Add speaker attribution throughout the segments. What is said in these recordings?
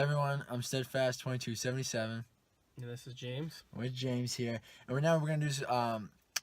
Speaker 1: Everyone, I'm Steadfast2277.
Speaker 2: And this is James.
Speaker 1: With James here. And right now we're gonna do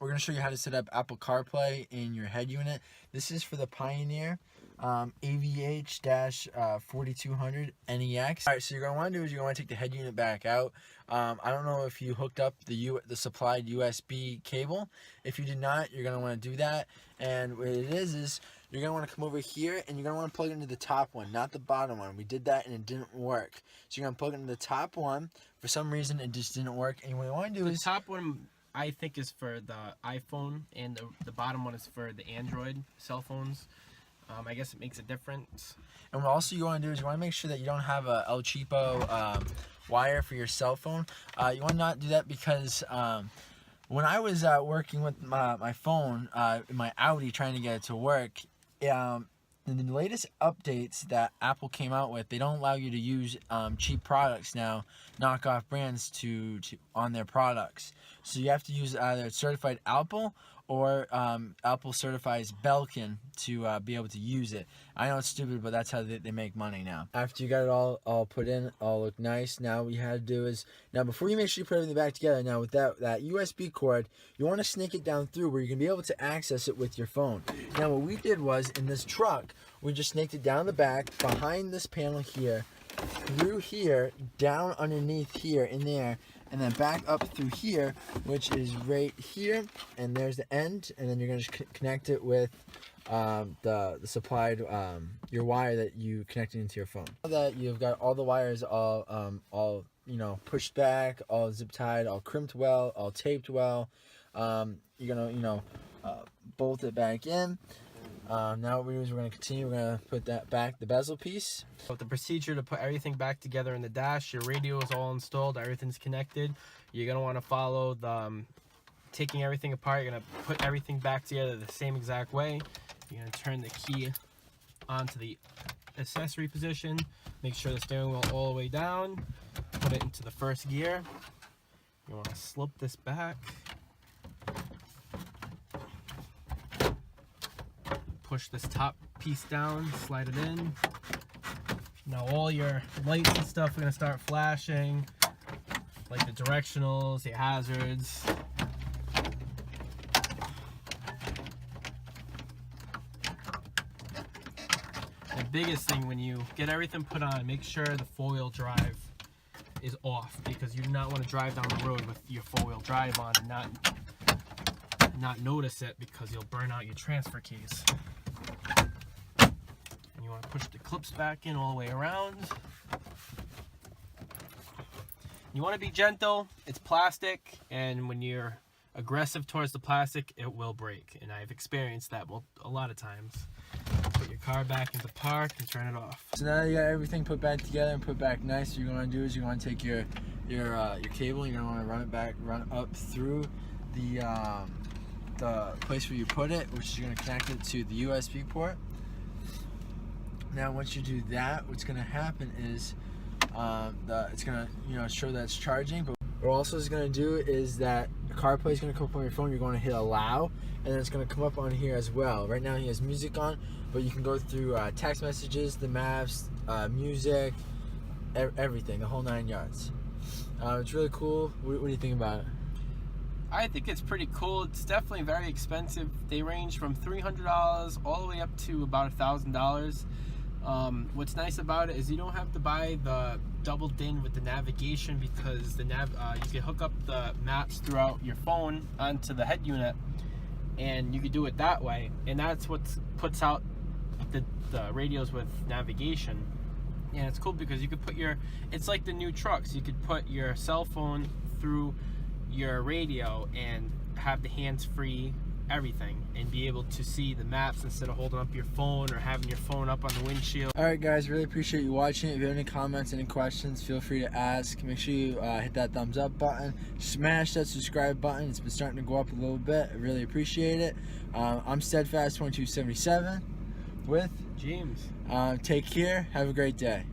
Speaker 1: we're gonna show you how to set up Apple CarPlay in your head unit. This is for the Pioneer AVH-4201NEX. Alright, so you're gonna want to do is you're gonna take the head unit back out. I don't know if you hooked up the supplied USB cable. If you did not, you're gonna want to do that. And what it is you're gonna want to come over here and you're gonna want to plug it into the top one, not the bottom one. We did that and it didn't work. So you're gonna plug it into the top one. For some reason, it just didn't work. And what you want to do is
Speaker 2: the top one, I think, is for the iPhone, and the bottom one is for the Android cell phones. I guess it makes a difference.
Speaker 1: And what also you want to do is you want to make sure that you don't have a El Cheapo wire for your cell phone. You want to not do that because when I was working with my phone, my Audi, trying to get it to work, in the latest updates that Apple came out with, they don't allow you to use cheap products now, knockoff brands to on their products. So you have to use either certified Apple or Apple certifies Belkin to be able to use it. I know it's stupid, but that's how they make money now. After you got it all put in, all look nice, now what you had to do is, now before you make sure you put everything back together, now with that USB cord, you want to snake it down through where you're going to be able to access it with your phone. Now what we did was, in this truck, we just snaked it down the back, behind this panel here, through here, down underneath here, in there, and then back up through here, which is right here, and there's the end, and then you're going to just connect it with the supplied your wire that you connected into your phone. Now that you've got all the wires all pushed back, all zip tied, all crimped well, all taped well, you're gonna bolt it back in. Now what we're going to continue. We're going to put that back, the bezel piece.
Speaker 2: So the procedure to put everything back together in the dash, your radio is all installed, everything's connected. You're going to want to follow the taking everything apart. You're going to put everything back together the same exact way. You're going to turn the key onto the accessory position. Make sure the steering wheel all the way down. Put it into the first gear. You want to slip this back. Push this top piece down, slide it in. Now all your lights and stuff are going to start flashing, like the directionals, the hazards. The biggest thing when you get everything put on, make sure the four-wheel drive is off, because you do not want to drive down the road with your four-wheel drive on and not notice it, because you'll burn out your transfer case. You want to push the clips back in all the way around. You want to be gentle. It's plastic, and when you're aggressive towards the plastic, it will break. And I've experienced that a lot of times. Put your car back into park and turn it off.
Speaker 1: So now you got everything put back together and put back nice. What you're going to do is you're going to take your cable. You're going to want to run up through the place where you put it, which is going to connect it to the USB port. Now once you do that, what's going to happen is it's going to show that it's charging. But what also is going to do is that CarPlay is going to come up on your phone. You're going to hit allow, and then it's going to come up on here as well. Right now he has music on, but you can go through text messages, the maps, music, everything, the whole 9 yards. It's really cool. What do you think about it?
Speaker 2: I think it's pretty cool. It's definitely very expensive. They range from $300 all the way up to about $1,000. What's nice about it is you don't have to buy the doubled in with the navigation, because you can hook up the maps throughout your phone onto the head unit, and you can do it that way. And that's what puts out the radios with navigation. And it's cool because you could put it's like the new trucks. You could put your cell phone through your radio and have the hands-free everything and be able to see the maps instead of holding up your phone or having your phone up on the windshield.
Speaker 1: Alright guys, really appreciate you watching. If you have any comments, any questions, feel free to ask. Make sure you hit that thumbs up button, smash that subscribe button. It's been starting to go up a little bit. I really appreciate it. I'm Steadfast2277 with
Speaker 2: James.
Speaker 1: Take care, have a great day.